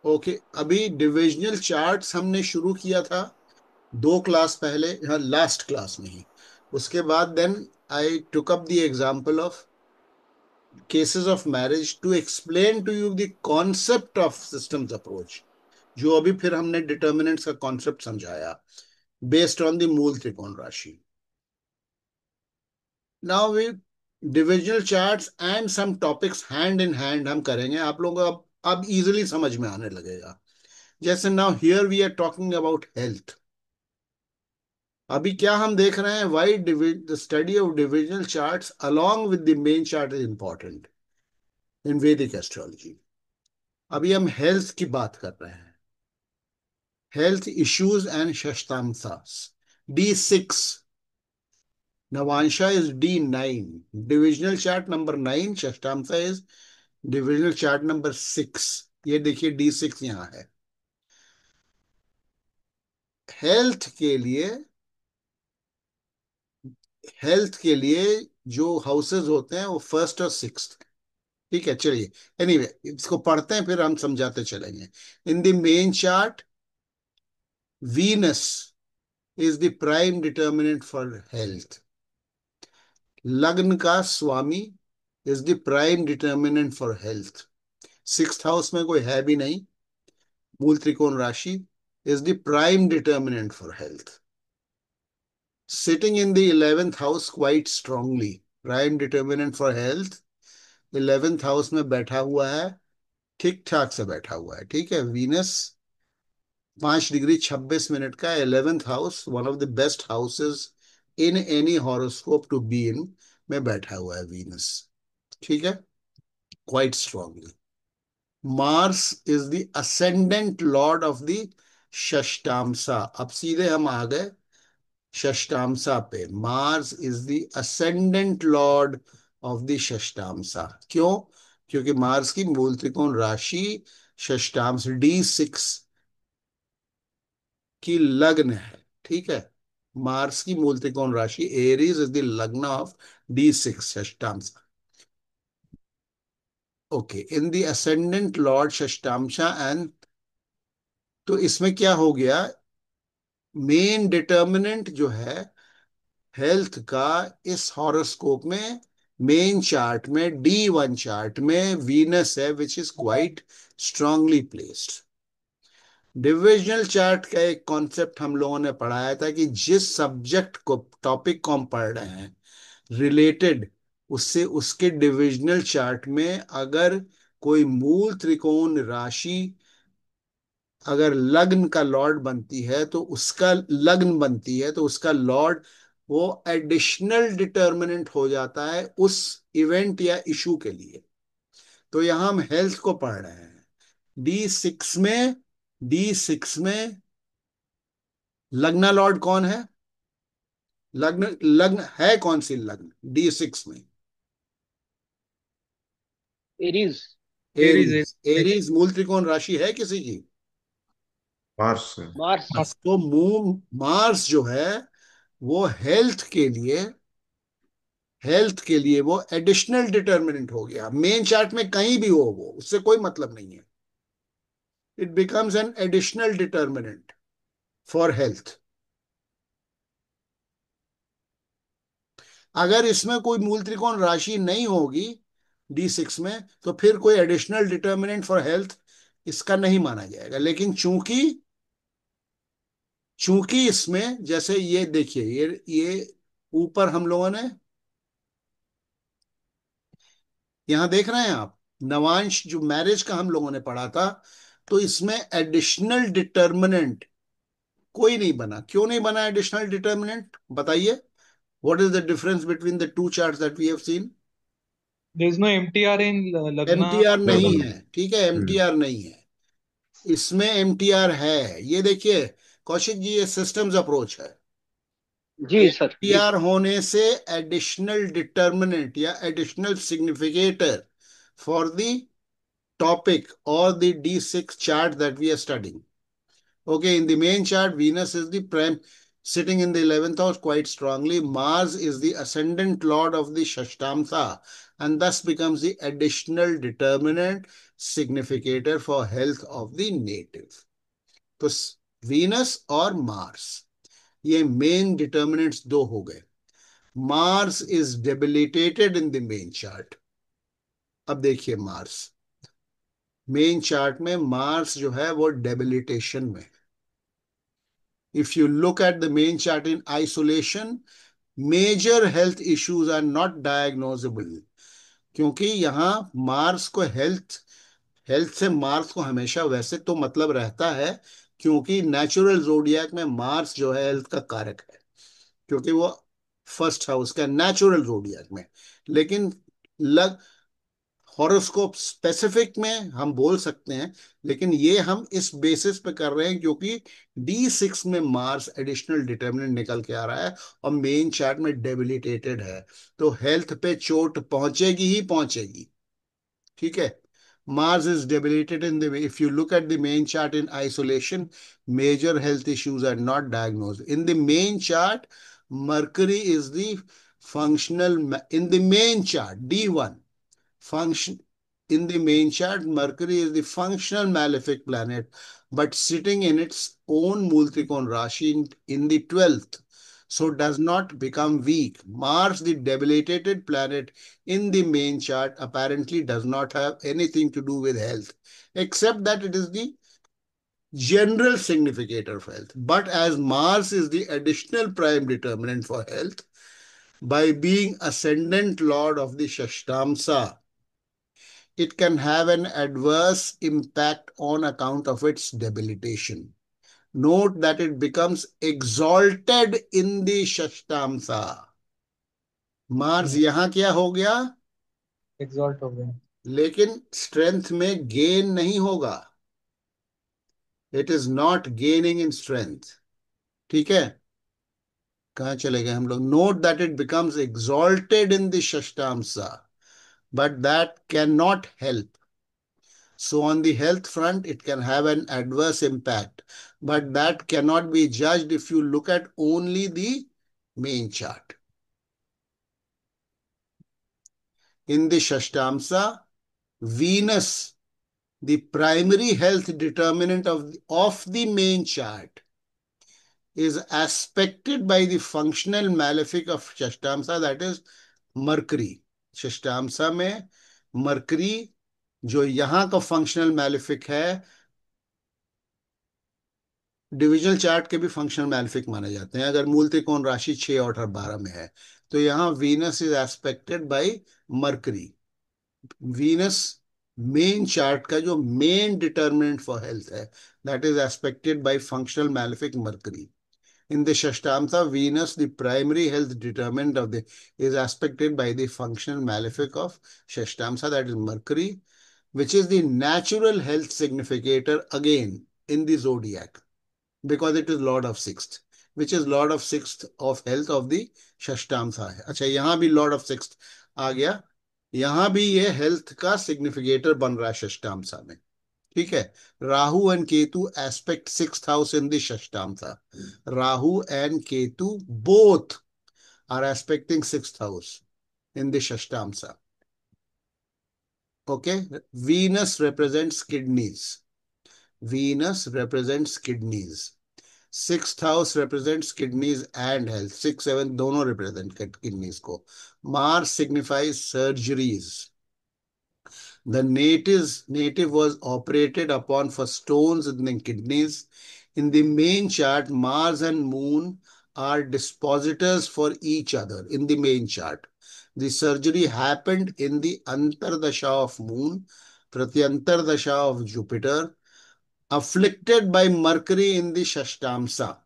Okay, अभी divisional charts हमने शुरू किया था 2 क्लास पहले, हाँ लास्ट क्लास में ही। उसके बाद then I took up the example of cases of marriage to explain to you the concept of systems approach, जो अभी फिर हमने डिटर्मिनेंट्स का कॉन्सेप्ट समझाया बेस्ड ऑन द मूल त्रिकोण राशि। Now we divisional charts and some topics hand in hand हम करेंगे, आप लोगों को अब इजीली समझ में आने लगेगा। जैसे now here we are talking about health. अभी क्या हम देख रहे हैं, why the study of divisional charts along with the main chart is important in Vedic astrology. अभी हम हेल्थ की बात कर रहे हैं, हेल्थ इश्यूज एंड षष्ठांशास। D6, नवांशा is D9, divisional chart number 9, षष्ठांशा इज डिविजनल चार्ट नंबर 6। ये देखिए D6 यहाँ है। हेल्थ के लिए, हेल्थ के लिए जो हाउसेस होते हैं वो फर्स्ट और सिक्स्थ। ठीक है, चलिए एनीवे इसको पढ़ते हैं फिर हम समझाते चलेंगे। In the main chart, Venus is the prime determinant for health. लग्न का स्वामी is the prime determinant for health. Sixth house में कोई है भी नहीं, मूल त्रिकोण राशि is the prime determinant for health. Sitting in the 11th house quite strongly, prime determinant for health 11th house में बैठा हुआ है, ठीक ठाक से बैठा हुआ है। ठीक है, वीनस 5 डिग्री 26 मिनट का, 11th house, one of the best houses in any horoscope to be in में बैठा हुआ है वीनस। ठीक है, quite strongly. Mars is the ascendant lord of the षष्टांशा। अब सीधे हम आ गए षष्टांशा पे। Mars is the ascendant lord of the षष्टांशा। क्यों? क्योंकि मार्स की मूल त्रिकोण राशि षष्टांश D6 की लग्न है। ठीक है, मार्स की मूल त्रिकोण राशि एरीज इज द लग्न ऑफ D6 षष्टांश। Okay, in the ascendant lord षष्टांशा एंड, तो इसमें क्या हो गया, मेन डिटर्मिनेंट जो है हेल्थ का इस हॉरोस्कोप में, मेन चार्ट में D1 चार्ट में वीनस है which is quite strongly placed. Divisional chart का एक कॉन्सेप्ट हम लोगों ने पढ़ाया था कि जिस सब्जेक्ट को, टॉपिक को हम पढ़ रहे हैं रिलेटेड, उससे उसके डिविजनल चार्ट में अगर कोई मूल त्रिकोण राशि अगर लग्न का लॉर्ड बनती है तो उसका, लग्न बनती है तो उसका लॉर्ड वो एडिशनल डिटर्मिनेंट हो जाता है उस इवेंट या इशू के लिए। तो यहां हम हेल्थ को पढ़ रहे हैं। डी सिक्स में लग्ना लॉर्ड कौन है? लग्न, लग्न है कौन सी लग्न D6 में? एरीज। Aries Aries. एरीज मूल त्रिकोण राशि है किसी की? मार्स है। मार्स। तो मून मार्स जो है वो हेल्थ के लिए वो एडिशनल डिटर्मिनेंट हो गया। मेन चार्ट में कहीं भी हो वो, उससे कोई मतलब नहीं है। It becomes an additional determinant for health. अगर इसमें कोई मूल त्रिकोण राशि नहीं होगी D6 में, तो फिर कोई एडिशनल डिटर्मिनेंट फॉर हेल्थ इसका नहीं माना जाएगा। लेकिन चूंकि चूंकि इसमें, जैसे ये देखिए, ये ऊपर हम लोगों ने, यहां देख रहे हैं आप, नवांश जो मैरिज का हम लोगों ने पढ़ा था, तो इसमें एडिशनल डिटर्मिनेंट कोई नहीं बना। क्यों नहीं बना एडिशनल डिटर्मिनेंट, बताइए? What is the difference between the two charts that we have seen? There is no MTR in Lagna. MTR नहीं लग्न। है। ठीक है, हम्म। एमटीआर नहीं है। इसमें एमटीआर है, ये देखिए कौशिक जी, ये सिस्टम्स अप्रोच है। जी सर, जी एमटीआर होने से एडिशनल डिटर्मिनेंट या additional significator for the topic or the D6 chart that we are studying. Okay, in the main chart, Venus is the prime, sitting in the 11th house quite strongly. Mars is the ascendant lord of the Shashtamsa, and thus becomes the additional determinant significator for health of the native. तो Venus और Mars, ये main determinants दो हो गए. Mars is debilitated in the main chart. अब देखिए Mars, main chart में Mars जो है वो डेबिलिटेशन में. If you look at the main chart in isolation, major health issues are not diagnosable. क्योंकि यहां मार्स को हेल्थ हेल्थ से मार्स को हमेशा वैसे तो मतलब रहता है, क्योंकि नेचुरल जोडियाक में मार्स जो है हेल्थ का कारक है, क्योंकि वो फर्स्ट हाउस का नेचुरल जोडियाक में. लेकिन लग हॉरोस्कोप स्पेसिफिक में हम बोल सकते हैं, लेकिन ये हम इस बेसिस पे कर रहे हैं क्योंकि D6 में मार्स एडिशनल डिटर्मिनेंट निकल के आ रहा है और मेन चार्ट में डेबिलिटेटेड है, तो हेल्थ पे चोट पहुंचेगी ही पहुंचेगी. ठीक है. Mars is debilitated in the way. If you look at the main chart in isolation, major health issues are not diagnosed. In the main chart, Mercury is the in the main chart, D1, function. In the main chart, Mercury is the functional malefic planet, but sitting in its own Multikon Rashi in the 12th, so does not become weak. Mars, the debilitated planet in the main chart, apparently does not have anything to do with health, except that it is the general significator of health. But as Mars is the additional prime determinant for health, by being ascendant lord of the Shashtamsa, it can have an adverse impact on account of its debilitation. Note that it becomes exalted in the Shashtamsa. Mars यहां क्या हो गया? Exalt हो गया. लेकिन strength में gain नहीं होगा. It is not gaining in strength. ठीक है. कहां चले गए हम लोग? Note that it becomes exalted in the Shashtamsa, but that cannot help. So on the health front, it can have an adverse impact, but that cannot be judged if you look at only the main chart. In the Shashtamsa, Venus, the primary health determinant of the main chart, is aspected by the functional malefic of Shashtamsa, that is Mercury. Shashtamsa में Mercury जो यहां का functional malefic है, divisional chart के भी functional malefic माने जाते हैं अगर मूल त्रिकोण राशि 6 और 12 में है. तो यहां Venus is aspected by Mercury. Venus main chart का जो मेन डिटर्मिनेंट फॉर हेल्थ है, that is aspected by functional malefic Mercury. In the Shashtamsa, Venus, the primary health determinant of the, is aspected by the functional malefic of Shashtamsa, that is Mercury, which is the natural health significator again in the zodiac, because it is Lord of Sixth, which is Lord of Sixth of health of the Shashtamsa है. अच्छा, यहां भी Lord of Sixth आ गया. यहां भी ये health का significator बन रहा है षष्ठामसा में. ठीक है. Rahu and Ketu aspect sixth house in the षष्ठामसा. Rahu and Ketu both are aspecting sixth house in the षष्ठामसा. Okay. Venus represents kidneys. Venus represents kidneys. Sixth house represents kidneys and health. 6, 7 दोनों represent kidneys को. Mars signifies surgeries. The native was operated upon for stones in the kidneys. In the main chart, Mars and Moon are dispositors for each other in the main chart. The surgery happened in the Antardasha of Moon, Pratyantardasha of Jupiter, afflicted by Mercury in the Shashtamsa.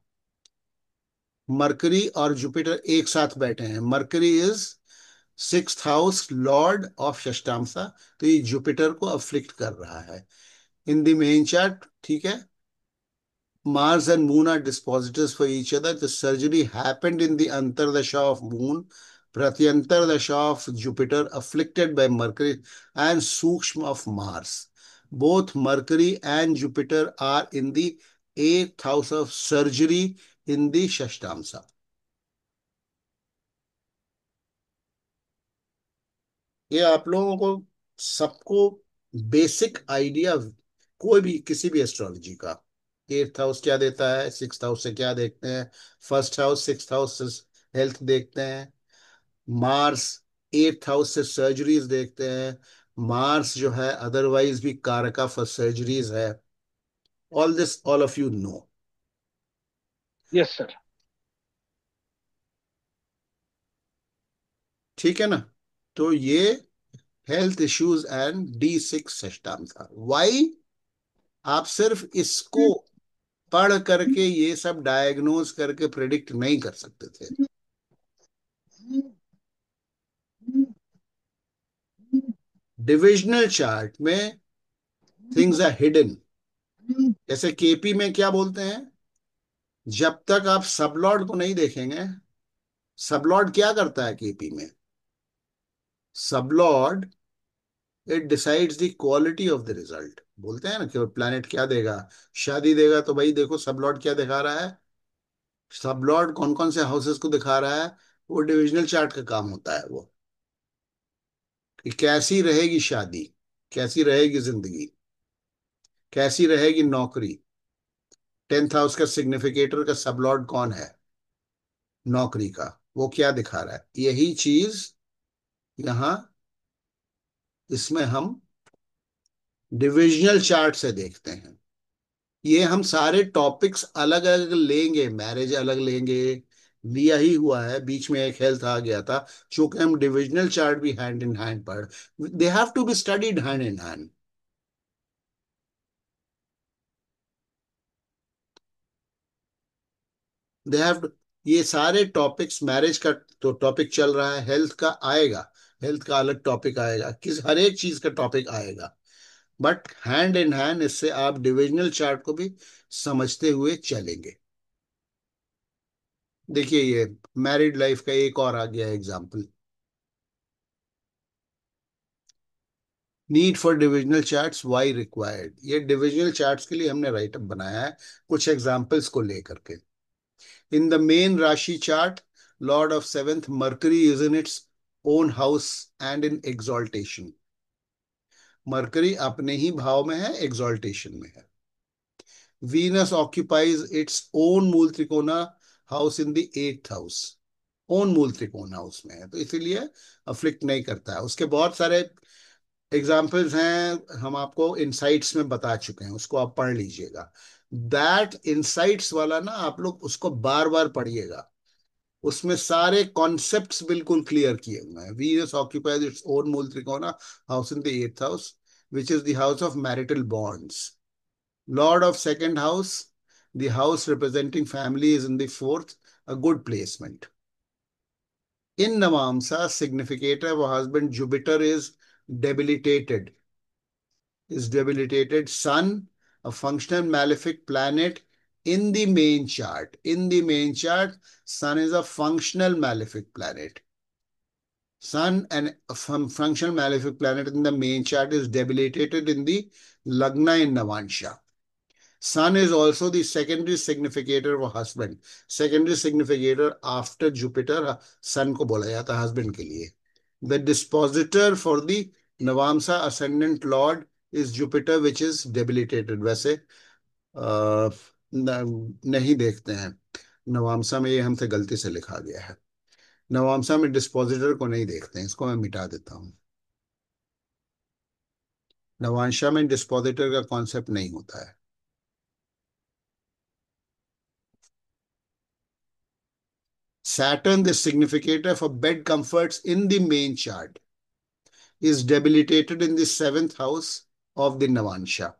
Mercury और Jupiter एक साथ बैठे हैं. Mercury is sixth house lord of षष्ठामसा, तो ये Jupiter को afflict कर रहा है इन द मेन चार्ट. ठीक है. Mars and Moon are dispositors for each other. The surgery happened in the Antardasha of Moon, Pratyantardasha of Jupiter, afflicted by Mercury, and Sukshma of Mars. Both Mercury and Jupiter are in the 8th house of surgery in the Shashtamsa. ये आप लोगों को सबको basic idea, कोई भी किसी भी astrology का, एट्थ हाउस क्या देता है, सिक्स्थ हाउस से क्या देखते हैं, फर्स्ट हाउस सिक्स्थ हाउस से हेल्थ देखते हैं, मार्स एट्थ हाउस से सर्जरीज देखते हैं, मार्स जो है अदरवाइज भी कारका फॉर सर्जरीज है। All this all of you know. Yes sir. ठीक है ना? तो ये health issues and D6 system था। वाई? आप सिर्फ इसको पढ़ करके ये सब डायग्नोज करके प्रिडिक्ट नहीं कर सकते थे। डिविजनल चार्ट में थिंग्स आर हिडन। जैसे केपी में क्या बोलते हैं, जब तक आप सबलॉर्ड को नहीं देखेंगे। सबलॉर्ड क्या करता है केपी में? Sublord, it decides the quality of the result. बोलते हैं ना कि प्लैनेट क्या देगा, शादी देगा, तो भाई देखो सबलॉर्ड क्या दिखा रहा है, सब लॉर्ड कौन कौन से हाउसेस को दिखा रहा है। वो डिविजनल चार्ट का काम होता है वो, कि कैसी रहेगी शादी, कैसी रहेगी जिंदगी, कैसी रहेगी नौकरी। टेंथ हाउस का सिग्निफिकेटर का सब लॉर्ड कौन है, नौकरी का, वो क्या दिखा रहा है। यही चीज यहाँ इसमें हम डिविजनल चार्ट से देखते हैं। ये हम सारे टॉपिक्स अलग अलग लेंगे, मैरिज अलग लेंगे, लिया ही हुआ है, बीच में एक हेल्थ आ गया था। चूंकि हम डिविजनल चार्ट भी हैंड इन हैंड पढ़, they have to be studied hand in hand. They have, ये सारे टॉपिक्स, मैरिज का तो टॉपिक चल रहा है, हेल्थ का आएगा, हेल्थ का अलग टॉपिक आएगा, किस हर एक चीज का टॉपिक आएगा। बट हैंड इन हैंड इससे आप डिविजनल चार्ट को भी समझते हुए चलेंगे। देखिए ये मैरिड लाइफ का एक और आ गया example. Need for divisional charts, why required. ये डिविजनल चार्ट्स के लिए हमने राइटअप बनाया है कुछ एग्जाम्पल्स को लेकर के। इन द मेन राशि chart, Lord of seventh mercury is in its own house and in exaltation. Mercury अपने ही भाव में है, एग्जॉल्टेशन में है। वीनस ऑक्यूपाइज इट्स ओन मूल त्रिकोणा house in the eighth house. Own मूल त्रिकोण हाउस में है, तो इसीलिए अफ्लिक्ट नहीं करता है। उसके बहुत सारे एग्जाम्पल्स हैं, हम आपको इनसाइट्स में बता चुके हैं, उसको आप पढ़ लीजिएगा। दैट इनसाइट्स वाला ना, आप लोग उसको बार बार पढ़िएगा, उसमें सारे कॉन्सेप्ट्स बिल्कुल क्लियर किए हुए हैं। वीनस ऑक्यूपाइज इट्स ओन मूल त्रिकोणा house in the eighth house, which is the house of marital bonds. Lord of second house, the house representing family, is in the fourth, a good placement. In Navamsa, significator of husband Jupiter debilitated, is debilitated. Sun, a functional malefic planet in the main chart. In the main chart, Sun is a functional malefic planet. Sun and a functional malefic planet in the main chart is debilitated in the Lagna in Navansha. Sun is also the secondary significator of husband. Secondary significator after Jupiter, Sun को बोला जाता है husband के लिए. The dispositor for the Navamsa ascendant lord is Jupiter, which is debilitated. वैसे नहीं देखते हैं नवामसा में, ये हमसे गलती से लिखा गया है। नवामसा में डिस्पोजिटर को नहीं देखते हैं, इसको मैं मिटा देता हूँ। नवांशा में डिस्पोजिटर का कॉन्सेप्ट नहीं होता है। Saturn, the significator for bed comforts in the main chart, is debilitated in the seventh house of the Navansha.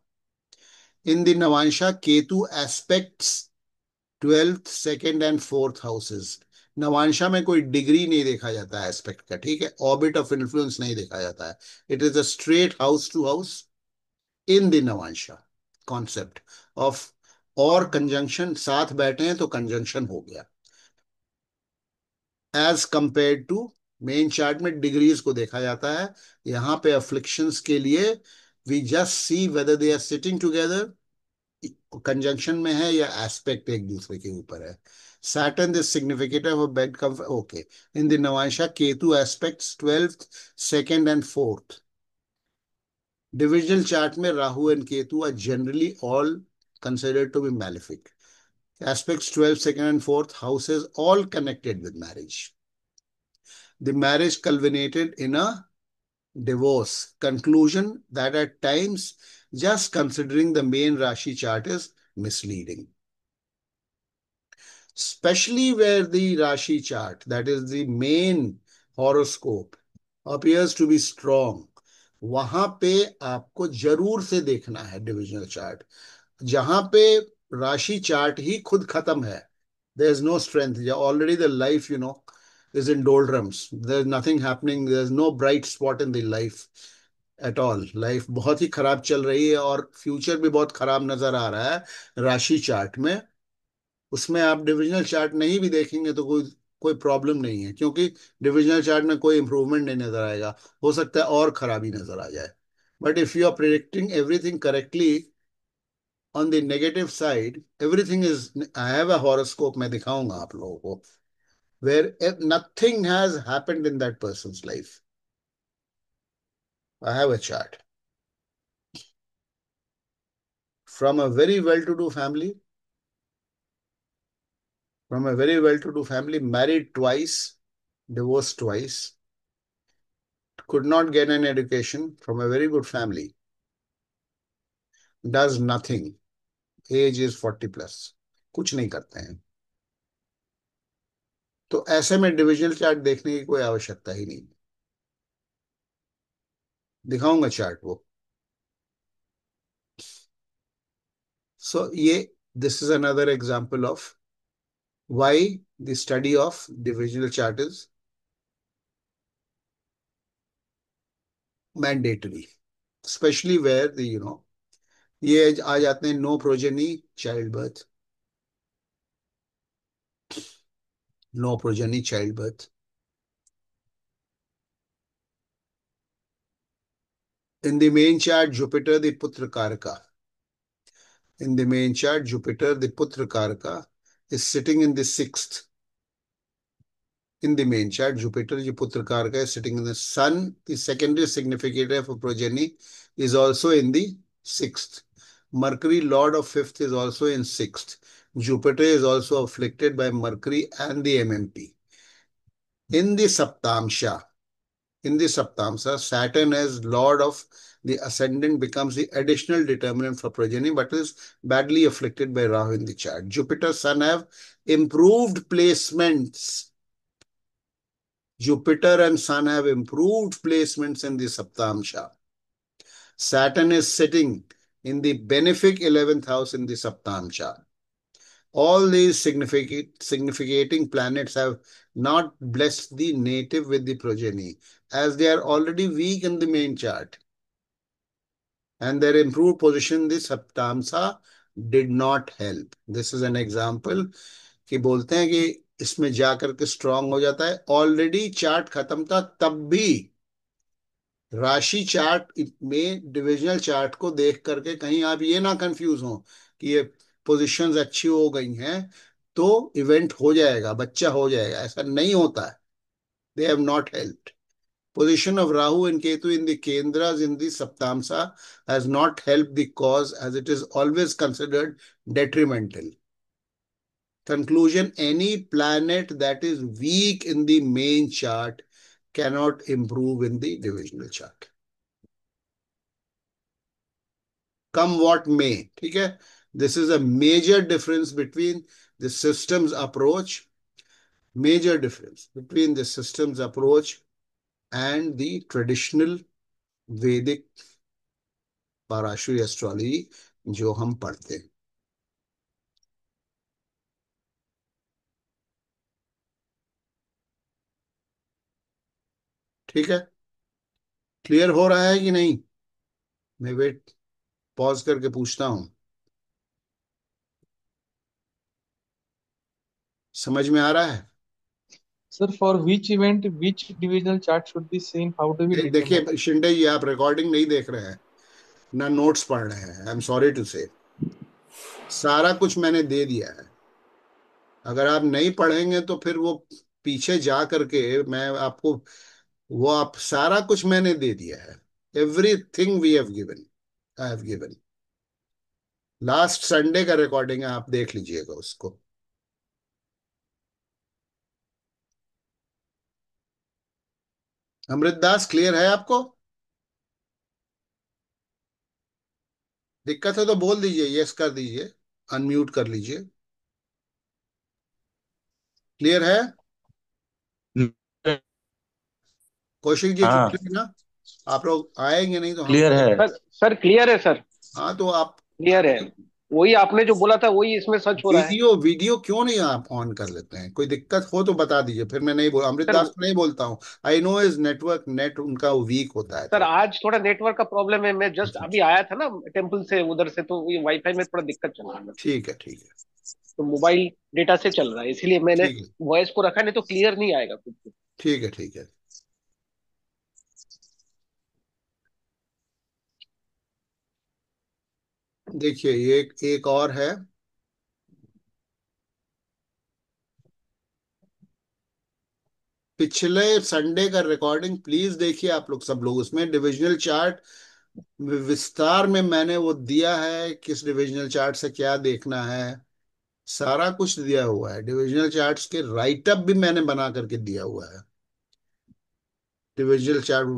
In the Navansha, Ketu aspects 12th, second and fourth houses. नवांशा में कोई degree नहीं देखा जाता है aspect का, ठीक है, orbit of influence नहीं देखा जाता है। It is a straight house to house in the नवांशा कॉन्सेप्ट ऑफ, और कंजंक्शन साथ बैठे हैं तो कंजंक्शन हो गया। As compare to main chart में डिग्रीज को देखा जाता है, यहाँ पे अफ्लिक्शंस के लिए we just see whether they are sitting together, conjunction में है या एस्पेक्ट एक दूसरे के ऊपर है। Saturn is significant of bed comfort. Okay. In the Navansha, Ketu aspects 12th, 2nd, and 4th. Divisional chart में Rahu and Ketu are generally all considered to be malefic. Aspects 12th, 2nd, and 4th houses all connected with marriage. The marriage culminated in a divorce. Conclusion that at times just considering the main Rashi chart is misleading. Especially where the Rashi chart, that is the main horoscope, appears to be strong. वहां पे आपको जरूर से देखना है divisional chart. जहां पे राशि चार्ट ही खुद खत्म है, there is no strength. Already the life, is in doldrums. There's nothing happening. There's no bright spot in the life at all. Life बहुत ही खराब चल रही है और फ्यूचर भी बहुत खराब नजर आ रहा है राशि चार्ट में. उसमें आप डिविजनल चार्ट नहीं भी देखेंगे तो कोई कोई प्रॉब्लम नहीं है, क्योंकि डिविजनल चार्ट में कोई इंप्रूवमेंट नहीं नजर आएगा. हो सकता है और खराबी नजर आ जाए. But if you are predicting everything correctly on the negative side, everything is, I have a horoscope, मैं दिखाऊंगा आप लोगों को, where nothing has happened in that person's life. I have a chart from a very well-to-do family, married twice, divorced twice, could not get an education from a very good family, does nothing, age is 40 plus, कुछ नहीं करते हैं. तो ऐसे में divisional chart देखने की कोई आवश्यकता ही नहीं. दिखाऊंगा चार्ट वो. सो ये, this is another example of why the study of divisional chart is mandatory, especially where the, ये आ जाते हैं no progeny child birth, no progeny child birth. In the main chart, Jupiter, the Putra Karaka. In the main chart, Jupiter, the Putra Karaka, is sitting in the 6th. In the main chart, Jupiter, the Putra Karaka, is sitting in the Sun, the secondary significator for progeny, is also in the 6th. Mercury, Lord of 5th, is also in 6th. Jupiter is also afflicted by Mercury and the MMP. In the Saptamsha, Saturn as Lord of the ascendant becomes the additional determinant for progeny, but is badly afflicted by Rahu in the chart. Jupiter, Sun have improved placements. Jupiter and Sun have improved placements in the Saptamsha. Saturn is sitting in the benefic 11th house in the Saptamsha. All these significating planets have not blessed the native with the progeny, as they are already weak in the main chart. And their improved position in the Saptamsa did not help. This is an example कि बोलते हैं कि इसमें जाकर के strong हो जाता है. ऑलरेडी चार्ट खत्म था, तब भी राशि चार्ट में डिविजनल चार्ट को देख करके कहीं आप ये ना कंफ्यूज हो कि ये पोजीशंस अच्छी हो गई हैं तो इवेंट हो जाएगा, बच्चा हो जाएगा. ऐसा नहीं होता है. They have not helped. Position of Rahu and Ketu in the Kendras in the Saptamsa has not helped the cause, as it is always considered detrimental. Conclusion: any planet that is weak in the main chart cannot improve in the divisional chart. Come what may. ठीक है. This is a major difference between the systems approach. Major difference between the systems approach and the traditional Vedic पाराशु astrology जो हम पढ़ते हैं. ठीक है. Clear हो रहा है कि नहीं? मैं वेट पॉज करके पूछता हूं. समझ में आ रहा है? Sir, for which event, which divisional chart should be seen? How do we determine? देखिए शिंदे जी, आप रिकॉर्डिंग नहीं देख रहे हैं ना नोट्स पढ़ रहे हैं. आई एम सॉरी टू से, सारा कुछ मैंने दे दिया है. अगर आप नहीं पढ़ेंगे तो फिर वो पीछे जा करके मैं आपको, वो आप सारा कुछ मैंने दे दिया है। Everything we have given, I have given. Last Sunday का रिकॉर्डिंग है, आप देख लीजिएगा उसको। अमृतदास, क्लियर है आपको? दिक्कत है तो बोल दीजिए, यस कर दीजिए, अनम्यूट कर लीजिए। क्लियर है? कौशिक जी हाँ, क्लियर है ना? आप लोग आएंगे नहीं तो हम क्लियर है। सर सर क्लियर है सर। हाँ तो आप क्लियर है। वही आपने जो बोला था वही इसमें सच हो रहा है। वीडियो वीडियो क्यों नहीं आप ऑन कर लेते हैं? कोई दिक्कत हो तो बता दीजिए, फिर मैं नहीं बोल, सर अमृतदास को नहीं बोलता हूँ। I know is network, net उनका वीक होता है सर थोड़ा। आज थोड़ा नेटवर्क का प्रॉब्लम है। मैं जस्ट अच्छा अभी अच्छा, आया था ना टेम्पल से, उधर से, तो ये वाईफाई में थोड़ा दिक्कत चल रहा है। ठीक है ठीक है। तो मोबाइल डेटा से चल रहा है, इसीलिए मैंने ठीक है वॉइस को रखा, नहीं तो क्लियर नहीं आएगा कुछ भी। ठीक है। ठीक है, देखिए ये एक और है। पिछले संडे का रिकॉर्डिंग प्लीज देखिए आप लोग, सब लोग। उसमें डिविजनल चार्ट विस्तार में मैंने वो दिया है, किस डिविजनल चार्ट से क्या देखना है, सारा कुछ दिया हुआ है। डिविजनल चार्ट्स के राइटअप भी मैंने बना करके दिया हुआ है। Divisional chart,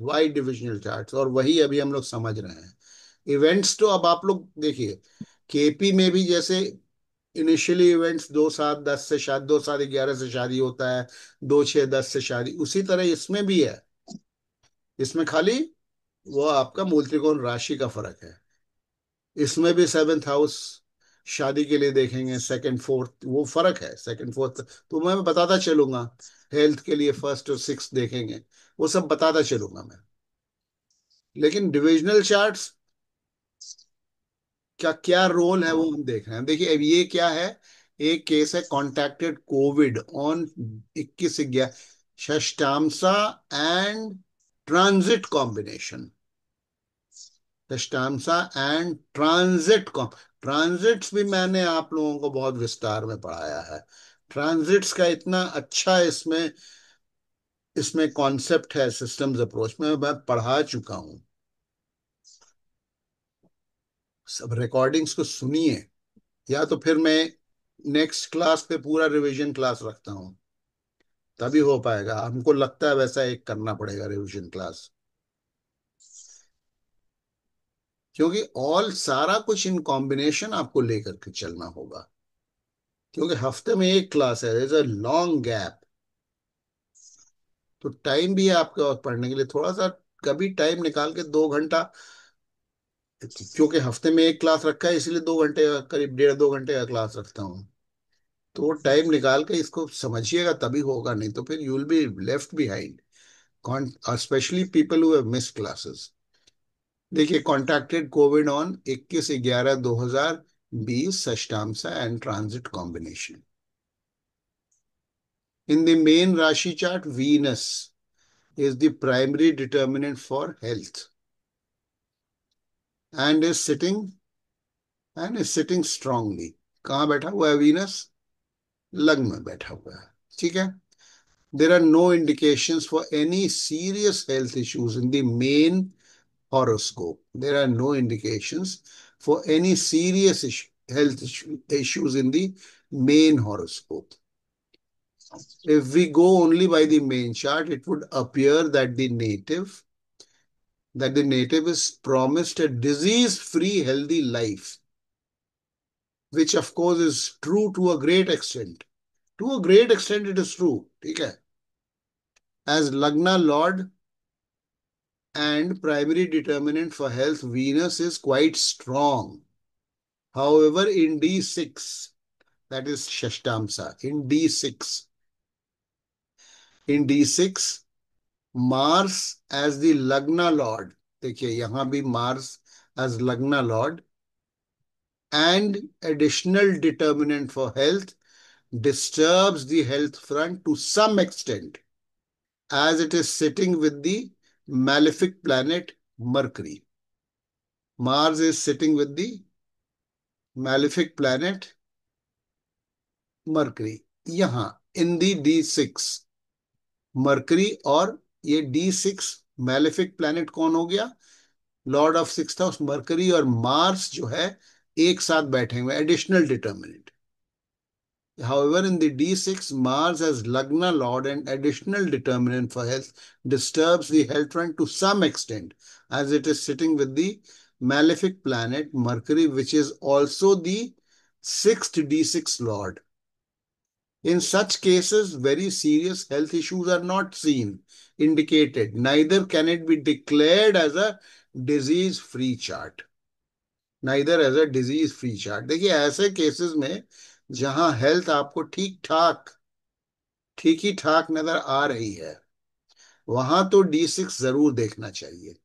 why divisional charts, और वही अभी हम लोग समझ रहे हैं। इवेंट्स तो अब आप लोग देखिए, केपी में भी जैसे इनिशियली इवेंट्स 2 7 10 से शादी, 2 7 11 से शादी होता है, 2 6 10 से शादी, उसी तरह इसमें भी है। इसमें खाली वो आपका मूल त्रिकोण राशि का फर्क है। इसमें भी 7th हाउस शादी के लिए देखेंगे, सेकंड फोर्थ, वो फर्क है, सेकंड फोर्थ तो मैं बताता चलूंगा। हेल्थ के लिए फर्स्ट और सिक्स देखेंगे, वो सब बताता चलूंगा मैं। लेकिन डिविजनल चार्ट्स का क्या रोल है वो हम देख रहे हैं। देखिए अब ये क्या है, एक केस है कॉन्टैक्टेड कोविड ऑन 21/11, षष्टामसा एंड ट्रांजिट कॉम्बिनेशन। षष्टामसा एंड ट्रांजिट कॉम, ट्रांजिट्स भी मैंने आप लोगों को बहुत विस्तार में पढ़ाया है। ट्रांजिट्स का इतना अच्छा इसमें इसमें कॉन्सेप्ट है, सिस्टम्स अप्रोच में मैं पढ़ा चुका हूं। सब रिकॉर्डिंग्स को सुनिए, या तो फिर मैं नेक्स्ट क्लास पे पूरा रिवीजन क्लास रखता हूँ, तभी हो पाएगा। हमको लगता है वैसा एक करना पड़ेगा रिवीजन क्लास, क्योंकि ऑल सारा कुछ इन कॉम्बिनेशन आपको लेकर के चलना होगा। क्योंकि हफ्ते में एक क्लास है, इज अ लॉन्ग गैप, तो टाइम भी है आपके और पढ़ने के लिए थोड़ा सा। कभी टाइम निकाल के 2 घंटा, क्योंकि हफ्ते में एक क्लास रखा है इसलिए 2 घंटे का, करीब 1.5 2 घंटे का क्लास रखता हूँ। तो वो टाइम निकाल के इसको समझिएगा, तभी होगा, नहीं तो फिर you will be left behind, specially people who have missed classes. देखिए कॉन्टैक्टेड कोविड ऑन 21/11/2020, षष्टांशा and transit combination. In the main राशि chart, Venus is the primary determinant for health and is sitting strongly। कहाँ बैठा हुआ है Venus? लग्न में बैठा हुआ है, ठीक है। There are no indications for any serious health issues in the main horoscope। There are no indications for any serious issues in the main horoscope। If we go only by the main chart, it would appear that the native is promised a disease-free, healthy life, which of course is true to a great extent. To a great extent, it is true. ठीक है? As Lagna Lord and primary determinant for health, Venus is quite strong. However, in D6, that is Shashtamsa, in D6, Mars as the Lagna Lord, देखिए यहां भी Mars as Lagna Lord and additional determinant for health disturbs the health front to some extent, as it is sitting with the malefic planet Mercury. Mars is sitting with the malefic planet mercury, यहां इन दी D6 mercury, और ये D6 malefic planet कौन हो गया, Lord of sixth house mercury, और Mars जो है एक साथ बैठे हुए, additional determinant. However, in the D6, Mars as Lagna Lord and additional determinant for health disturbs the health front to some extent, as it is sitting with the malefic planet Mercury, which is also the sixth D6 Lord. In such cases, very serious health issues are not seen, indicated. Neither can it be declared as a disease-free chart. Neither as a disease free chart. देखिए ऐसे cases में जहां health आपको ठीक ही ठाक नजर आ रही है, वहां तो D6 जरूर देखना चाहिए.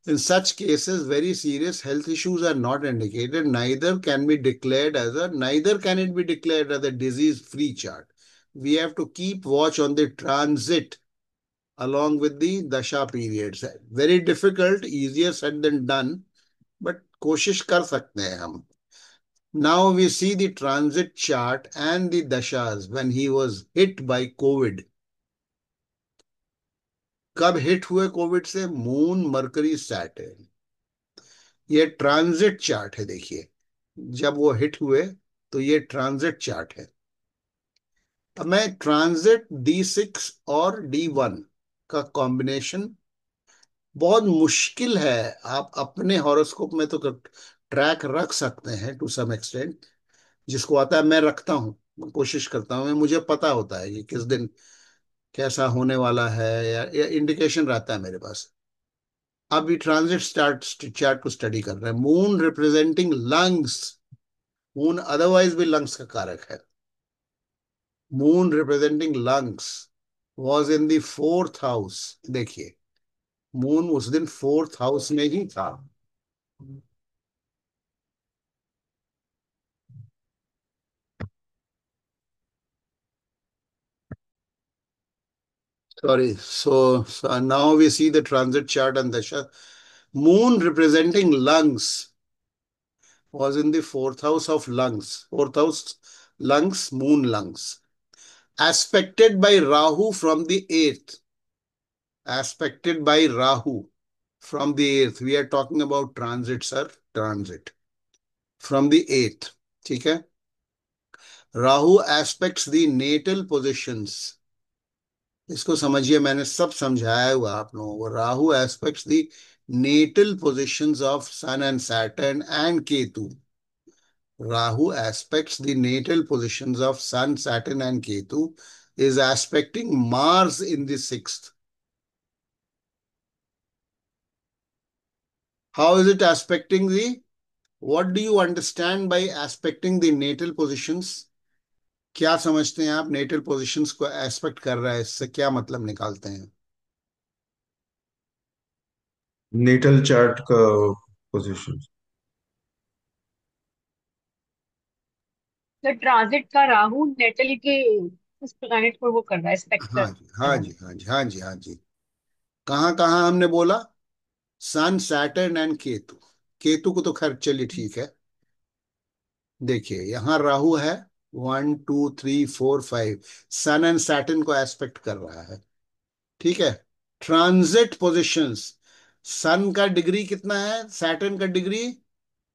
In such cases, very serious health issues are not indicated. Neither can it be declared as a disease-free chart. We have to keep watch on the transit along with the dasha periods. Very difficult, easier said than done, but कोशिश कर सकते हैं हम. Now we see the transit chart and the dashas when he was hit by COVID. कब hit हुए Covid से, moon mercury Saturn. ये transit chart है. देखिए जब वो हिट हुए तो ये ट्रांजिट चार्ट है. अब मैं ट्रांजिट D6 और D1 का कॉम्बिनेशन बहुत मुश्किल है. आप अपने हॉरोस्कोप में तो ट्रैक रख सकते हैं टू सम एक्सटेंट. जिसको आता है मैं रखता हूं, मैं कोशिश करता हूं, मुझे पता होता है कि किस दिन कैसा होने वाला है, या इंडिकेशन रहता है मेरे पास. अभी ट्रांजिट स्टार्ट चार्ट को स्टडी कर रहे हैं. Moon representing lungs, moon otherwise भी लंग्स का कारक है. Moon representing lungs was in the fourth house. देखिए मून उस दिन फोर्थ हाउस में ही था. Sorry. So now we see the transit chart and dasha. Moon representing lungs was in the fourth house of lungs. Fourth house, lungs, moon lungs. Aspected by Rahu from the eighth. Aspected by Rahu from the eighth. We are talking about transit, sir. Transit. From the eighth. ठीक है. Rahu aspects the natal positions. इसको समझिए, मैंने सब समझाया हुआ आप लोगों को. Rahu aspects the natal positions of Sun and Saturn and Ketu. Rahu aspects the natal positions of Sun, Saturn, and Ketu, is aspecting Mars in the sixth. How is it aspecting the? What do you understand by aspecting the natal positions? क्या समझते हैं आप natal positions को aspect कर रहा है, इससे क्या मतलब निकालते हैं? नेटल चार्ट का पोजीशन. तो ट्रांजिट का राहु नेटल के उस प्लैनेट को वो कर रहा है, स्पेक्टर हाँ जी, हाँ कर रहा जी, हाँ जी, हाँ जी, हाँ जी. कहाँ कहाँ हमने बोला? सन, सैटर्न एंड केतु. केतु को तो खैर चलिए ठीक है. देखिए यहां राहु है, 1 2 3 4 5. सन एंड सैटर्न को एस्पेक्ट कर रहा है. ठीक है. Transit positions. सन का डिग्री कितना है, सैटर्न का डिग्री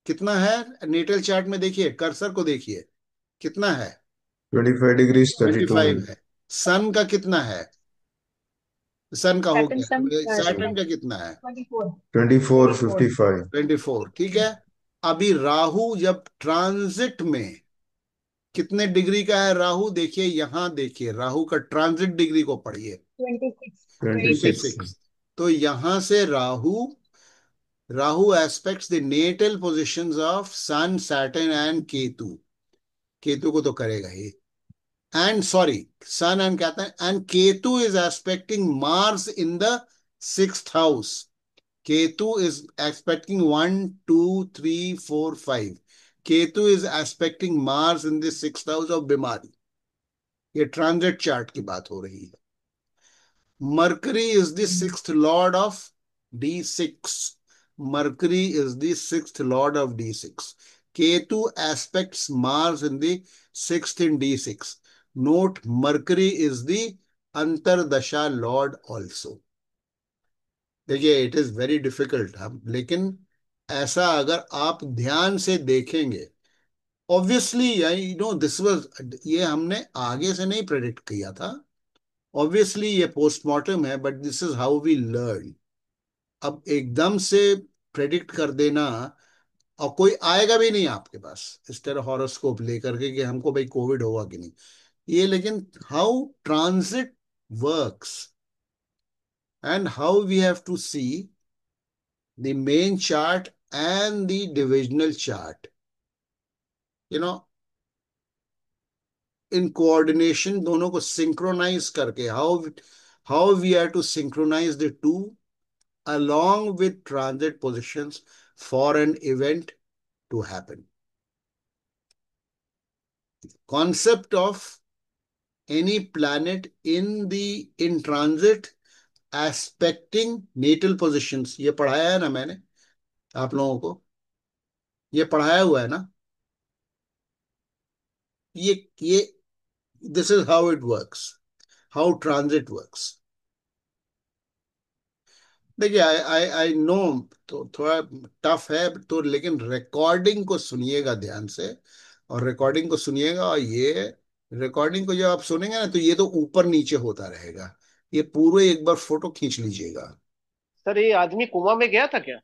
कितना है, नेटल चार्ट में देखिए, कर्सर को देखिए कितना है. 25 डिग्रीज 32 25 मिनट है. सन का कितना है, सन का है। हो सैटर्न सन गया. सैटर्न का कितना है, 24 24 24 55. 24. ठीक है. अभी राहु जब ट्रांजिट में कितने डिग्री का है राहु, देखिए यहां देखिए, राहु का ट्रांजिट डिग्री को पढ़िए, 26 26. 26 26. तो यहां से Rahu, Rahu aspects the natal positions of Sun, Saturn and Ketu. Ketu को तो करेगा ही. एंड सॉरी, सन एंड कहते हैं, and Ketu is aspecting Mars in the sixth house. Ketu is aspecting 1 2 3 4 5. Ketu is aspecting Mars in the sixth house of बीमारी. ये transit chart की बात हो रही है. Mercury is the sixth lord of D6. Mercury is the sixth lord of D6. Ketu aspects Mars in the sixth in D6. Note Mercury is the Antardasha Lord also. देखिए it is very difficult, हम लेकिन ऐसा अगर आप ध्यान से देखेंगे, obviously I know this was, ये हमने आगे से नहीं प्रेडिक्ट किया था, ऑब्वियसली ये पोस्टमार्टम है, but this is how we learn. अब एकदम से प्रेडिक्ट कर देना, और कोई आएगा भी नहीं आपके पास इस तरह हॉरोस्कोप लेकर के कि हमको भाई कोविड होगा कि नहीं, ये लेकिन how transit works and how we have to see the main chart and the divisional chart, you know, in coordination, दोनों को synchronize करके, how we are to synchronize the two along with transit positions for an event to happen. Concept of any planet in transit aspecting natal positions, ये पढ़ाया है ना मैंने आप लोगों को, ये पढ़ाया हुआ है ना, ये this is how it works, how transit works. देखिए आई आई आई नो, तो थोड़ा टफ है तो, लेकिन रिकॉर्डिंग को सुनिएगा ध्यान से, और रिकॉर्डिंग को सुनिएगा, और ये रिकॉर्डिंग को जब आप सुनेंगे ना, तो ये तो ऊपर नीचे होता रहेगा, ये पूरे एक बार फोटो खींच लीजिएगा। सर ये आदमी कुआं में गया था क्या?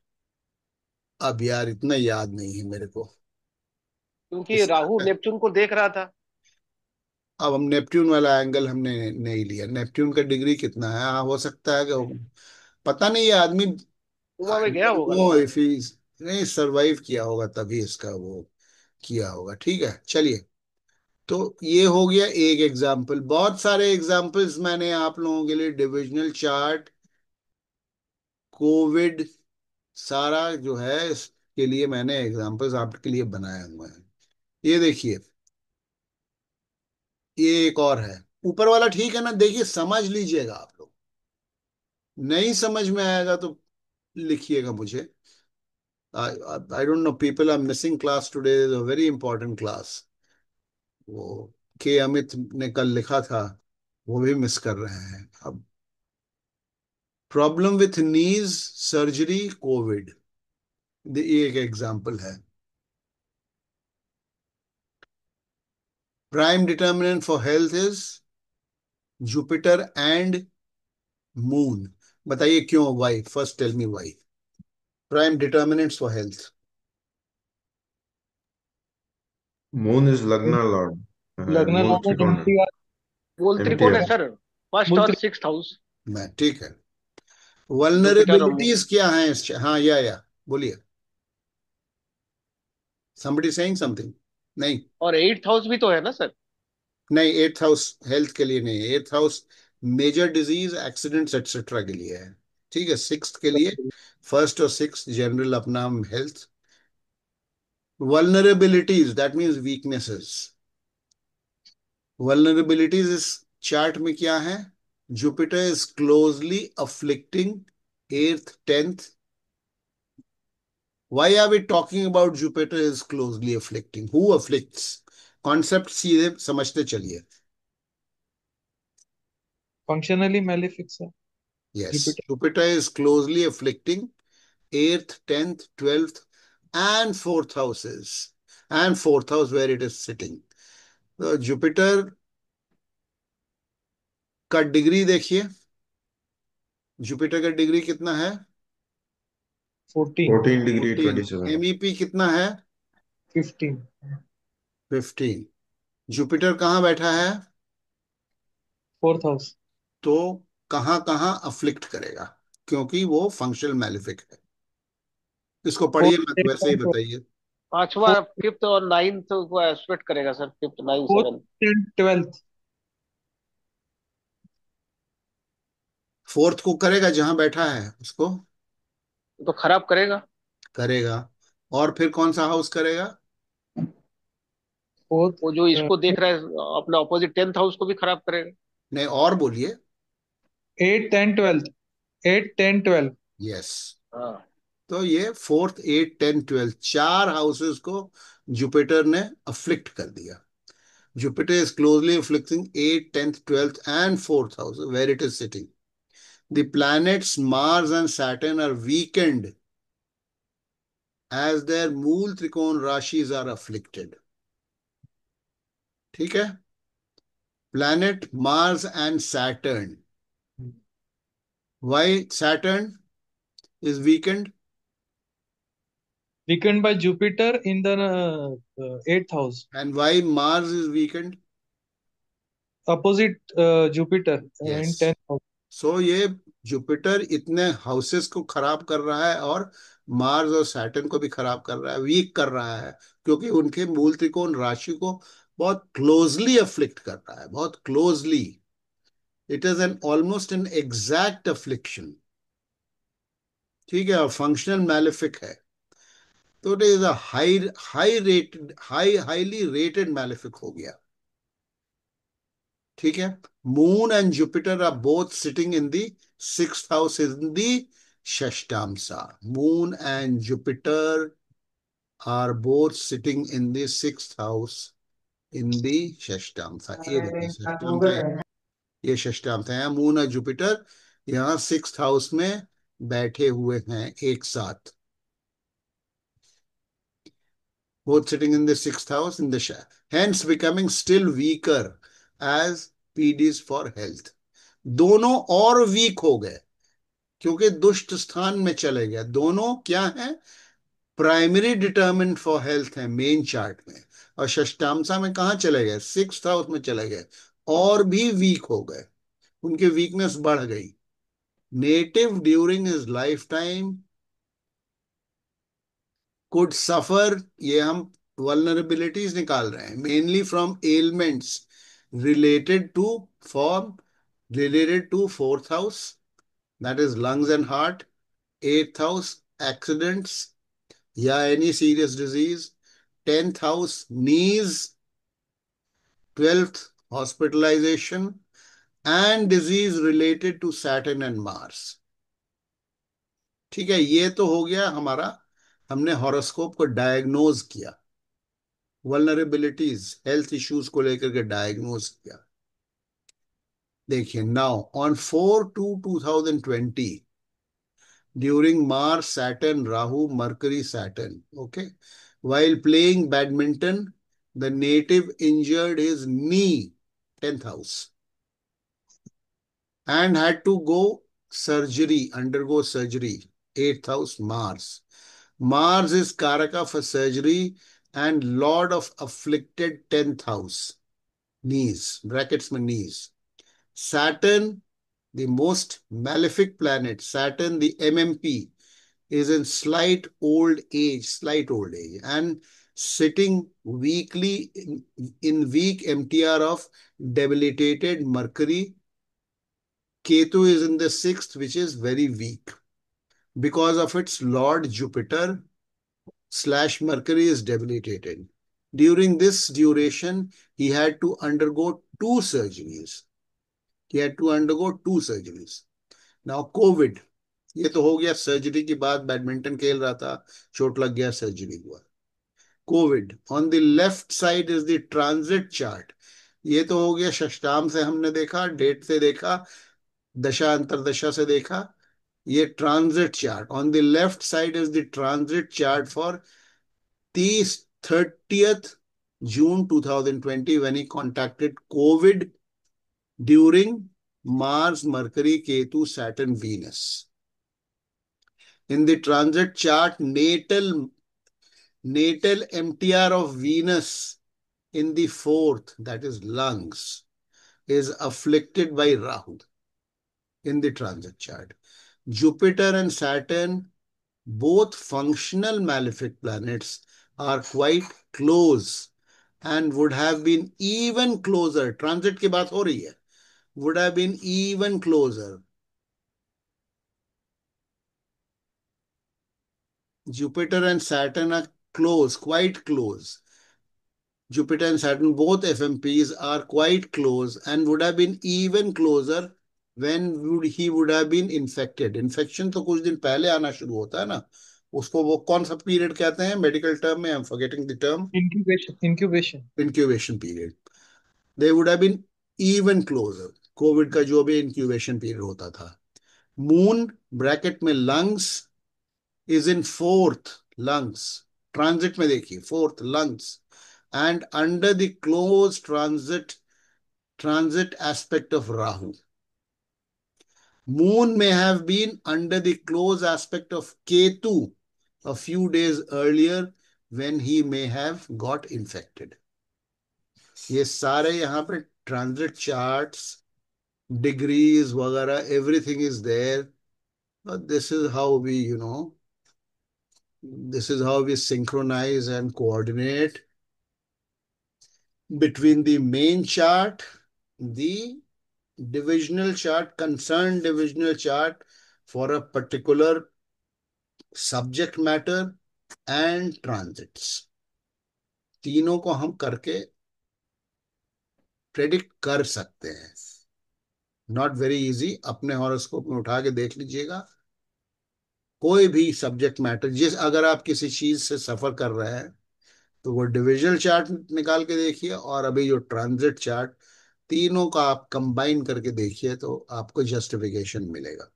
अब यार इतना याद नहीं है मेरे को क्योंकि इस, राहु नेपच्यून को देख रहा था। अब हम नेपट्यून वाला एंगल हमने नहीं लिया, नेपट्यून का डिग्री कितना है, हाँ हो सकता है कि पता नहीं, ये आदमी कुआं आई में गया डोंट होगा नो लगता है। इफ ही नहीं सरवाइव किया होगा तभी इसका वो किया होगा। ठीक है चलिए, तो ये हो गया एक एग्जाम्पल, बहुत सारे एग्जाम्पल्स मैंने आप लोगों के लिए डिविजनल चार्ट, कोविड, सारा जो है इसके लिए मैंने एग्जाम्पल्स आपके लिए बनाए हुए हैं। ये देखिए, ये एक और है, ऊपर वाला ठीक है ना, देखिए समझ लीजिएगा आप लोग, नहीं समझ में आएगा तो लिखिएगा मुझे। I don't know, people are missing class today, is a very important class. वो के अमित ने कल लिखा था, वो भी मिस कर रहे हैं अब। Problem with knees surgery Covid, ये एक एग्जांपल है। Prime determinant for health is Jupiter and Moon, बताइए क्यों, why, first tell me why prime determinants for health. Moon is Lagna Lord. Lagna Moon lord Trikona. MTR. मूल त्रिकोण है MTR. Sir, first मूल और त्रि सिक्स्थ हाउस। मैं ठीक है, जुपिटर और वल्नरेबिलिटीज क्या हैं हाँ या बोलिए, somebody saying something, नहीं और एट्थ हाउस भी तो है ना सर। नहीं, एट्थ हाउस हेल्थ के लिए नहीं है, eighth house major disease accidents etcetera के लिए है। ठीक है, सिक्स्थ के लिए, फर्स्ट और सिक्स जनरल अपना health. Vulnerabilities that means weaknesses, vulnerabilities इस चार्ट में क्या है, Jupiter is closely afflicting eighth tenth. Why are we talking about Jupiter is closely afflicting? Who afflicts? Concept सीधे समझते चलिए। फंक्शनली मैलेफिक्स है Yes, Jupiter. Jupiter is closely afflicting eighth, 10th, 12th, and fourth houses, and fourth house where it is sitting. तो Jupiter का degree देखिए, Jupiter का degree कितना है, 14 14 degree 14। 27. एमईपी कितना है, 15 15। जुपिटर कहाँ बैठा है, फोर्थ हाउस। तो कहाँ कहाँ अफ्लिक्ट करेगा, क्योंकि वो फंक्शनल मैलिफिक है। इसको पढ़िए फोर्थ मत, वैसे ही बताइए। पांचवा, फिफ्थ और नाइन्थ को एस्पेक्ट करेगा sir, fifth nine fourth seven. And twelfth. Fourth को करेगा, जहां बैठा है उसको तो खराब करेगा। करेगा, और फिर कौन सा हाउस करेगा, फोर्थ वो जो इसको देख रहा है अपना ऑपोजिट टेंथ हाउस को भी खराब करेगा। नहीं और बोलिए। 8 10 12। 8 10 12। यस, हाँ तो ये फोर्थ, 8, 10, 12 चार हाउसेस को जुपिटर ने अफ्लिक्ट कर दिया. Jupiter is closely afflicting 8th, 10th, 12th, and 4th house where it is sitting. The planets Mars and Saturn are weakened as their मूल त्रिकोण rashis are afflicted. ठीक है. Planet Mars and Saturn. Why Saturn is weakened? Weakened by Jupiter in the eighth house, And why Mars is weakened? opposite Jupiter in Yes. 10th house. सो ये Jupiter इतने houses को खराब कर रहा है और मार्स और सैटर्न को भी खराब कर रहा है, वीक कर रहा है, क्योंकि उनके मूल त्रिकोण राशि को बहुत क्लोजली अफ्लिक्ट कर रहा है, बहुत closely. It is an almost an exact affliction. ठीक है. और फंक्शनल मैलेफिक है. तो it is a highly rated malefic हो गया. ठीक है. Moon and Jupiter are both sitting in the sixth house in the षष्ठांसा. Moon and Jupiter are both sitting in the sixth house in the षष्ठांसा. ये देखिए षष्ठांसा है, ये षष्ठांसा है. मून और जुपिटर यहाँ सिक्स्थ हाउस में बैठे हुए हैं एक साथ. Both sitting in the sixth house in the hence becoming still weaker as PDs for health. दोनों और वीक हो गए क्योंकि दुष्ट स्थान में चले गए. दोनों क्या है? प्राइमरी डिटर्मिनेंट फॉर हेल्थ है मेन चार्ट में. और षष्ठांशा में कहा चले गए? सिक्स्थ हाउस में चले गए और भी वीक हो गए. उनकी वीकनेस बढ़ गई. Native during his life time could suffer. ये हम vulnerabilities निकाल रहे हैं mainly from ailments related to form related to fourth house, that is lungs and heart. Eighth house accidents या any serious disease. 10th house knees. 12th hospitalization and disease related to Saturn and Mars. ठीक है. ये तो हो गया हमारा, हमने horoscope को डायग्नोज किया, वल्नरेबिलिटीज हेल्थ इश्यूज को लेकर के डायग्नोज किया. देखिए now on 4/2/2020 during Mars Saturn Rahu mercury Saturn, okay, while playing badminton the native injured his knee, 10th house, and had to undergo surgery, 8th house. Mars is Karaka for surgery and Lord of afflicted 10th house. Knees, brackets में knees. Saturn, the most malefic planet, Saturn, the MMP, is in slight old age, and sitting weakly in weak MTR of debilitated Mercury. Ketu is in the sixth, which is very weak because of its Lord Jupiter / Mercury is debilitated. During this duration, he had to undergo two surgeries. Now, COVID, ये तो हो गया. Surgery के बाद badminton खेल रहा था, चोट लग गया, सर्जरी हुआ. Covid. On the left side is the transit chart. ये तो हो गया षष्ठाम से हमने देखा, डेट से देखा, दशा अंतरदशा से देखा. ये transit chart. On the left side is the transit chart for 30th June 2020 when he contacted COVID during Mars, Mercury, Ketu, Saturn, Venus. In the transit chart, natal MTR of Venus in the fourth, that is lungs, is afflicted by Rahu in the transit chart. Jupiter and Saturn, both functional malefic planets, are quite close and would have been even closer. Transit की बात हो रही है. Would have been even closer. Jupiter and Saturn are close, quite close. Jupiter and Saturn, both FMPs, are quite close and would have been even closer when he would have been infected. Infection तो कुछ दिन पहले आना शुरू होता है ना, उसको वो कौन सा पीरियड कहते हैं मेडिकल टर्म में? I am forgetting the term. incubation. Incubation period. They would have been even closer. Covid का जो भी इंक्यूबेशन पीरियड होता था। मून ब्रैकेट में lungs is in fourth lungs, transit में देखिए fourth lungs, and under the close transit aspect of Rahu. Moon may have been under the close aspect of Ketu a few days earlier when he may have got infected. ये सारे यहाँ पे transit charts, degrees वगैरह, everything is there. This is how we this is how we synchronize and coordinate between the main chart, the divisional chart, concerned divisional chart for a particular subject matter and transits. तीनों को हम करके predict कर सकते हैं. Not very easy. अपने horoscope में उठा के देख लीजिएगा. कोई भी सब्जेक्ट मैटर, अगर आप किसी चीज से सफर कर रहे हैं तो वो डिविजनल चार्ट निकाल के देखिए, और अभी जो ट्रांजिट चार्ट, तीनों का आप कंबाइन करके देखिए तो आपको जस्टिफिकेशन मिलेगा.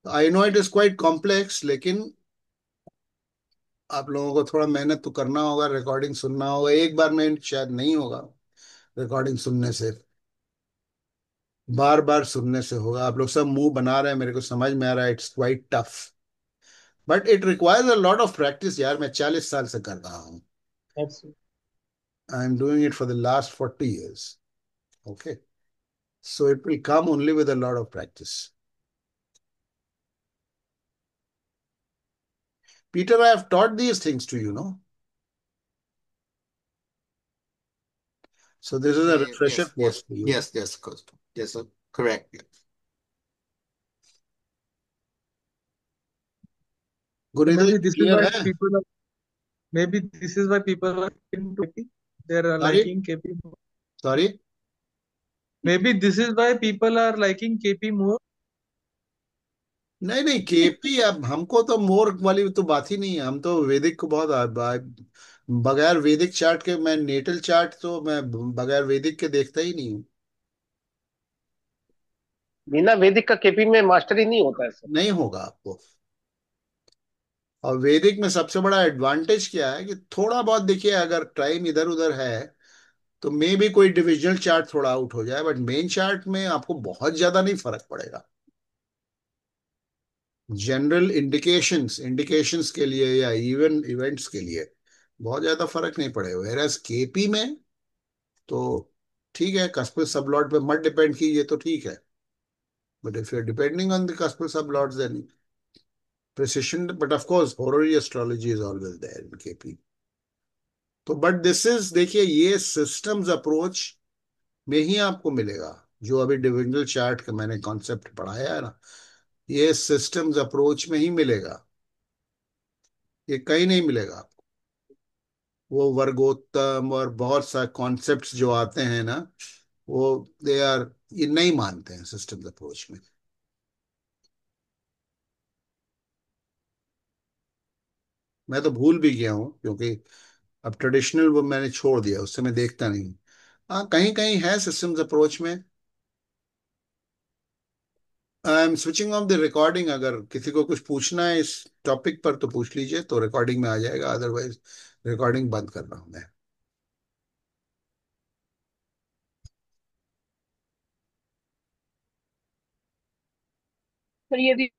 I know it is quite complex, लेकिन आप लोगों को थोड़ा मेहनत तो करना होगा, रिकॉर्डिंग सुनना होगा. एक बार में शायद नहीं होगा रिकॉर्डिंग सुनने से, बार बार सुनने से होगा. आप लोग सब मुंह बना रहे हैं, मेरे को समझ में आ रहा है, it's quite tough, but it requires a lot of practice. यार मैं 40 साल से कर रहा हूँ. Absolutely. I am doing it for the last 40 years. Okay, so it will come only with a lot of practice. Peter, I have taught these things to you, no? So this is a refresher Yes, course yes, for you. yes, yes, coach. Yes, sir. Correct. Yeah. So Guruji, maybe this is clear why है? people are, maybe this is why people are into KP. They're Sorry? liking KP more. Sorry? Maybe this is why people are liking KP more. नहीं नहीं, KP अब हमको तो मोर वाली तो बात ही नहीं है. हम तो वैदिक को बहुत बगैर वैदिक चार्ट के, मैं नेटल चार्ट तो मैं बगैर वैदिक के देखता ही नहीं हूँ. बिना वैदिक का केपी में मास्टरी नहीं होता है सर। नहीं होगा आपको. और वैदिक में सबसे बड़ा एडवांटेज क्या है कि थोड़ा बहुत देखिए, अगर टाइम इधर उधर है तो मे भी कोई डिविजनल चार्ट थोड़ा आउट हो जाए, बट मेन चार्ट में आपको बहुत ज्यादा नहीं फर्क पड़ेगा. जनरल इंडिकेशंस इंडिकेशंस के लिए या इवन इवेंट्स के लिए बहुत ज्यादा फर्क नहीं पड़ेगा. वेरएज केपी में तो ठीक है, कस्पल सबलॉट पे मत डिपेंड कीजिए तो ठीक है, but if you are depending on the cuspal sublords then precision. But of course horary astrology is always there in KP. तो बट दिस इज, देखिए ये सिस्टम्स अप्रोच में ही आपको मिलेगा. जो अभी डिविजनल चार्ट का मैंने कॉन्सेप्ट पढ़ाया है ना, ये सिस्टम्स अप्रोच में ही मिलेगा. ये कहीं नहीं मिलेगा. वो वर्गोत्तम और बहुत सा कॉन्सेप्ट्स जो आते हैं ना, वो दे आर, ये नहीं मानते हैं सिस्टम्स अप्रोच में. मैं तो भूल भी गया हूँ, क्योंकि अब ट्रेडिशनल वो मैंने छोड़ दिया, उससे मैं देखता नहीं हूँ. हाँ, कहीं कहीं है सिस्टम्स अप्रोच में. I am switching off the recording. अगर किसी को कुछ पूछना है इस टॉपिक पर तो पूछ लीजिए, तो रिकॉर्डिंग में आ जाएगा. अदरवाइज रिकॉर्डिंग बंद कर रहा हूँ मैं. पर ये भी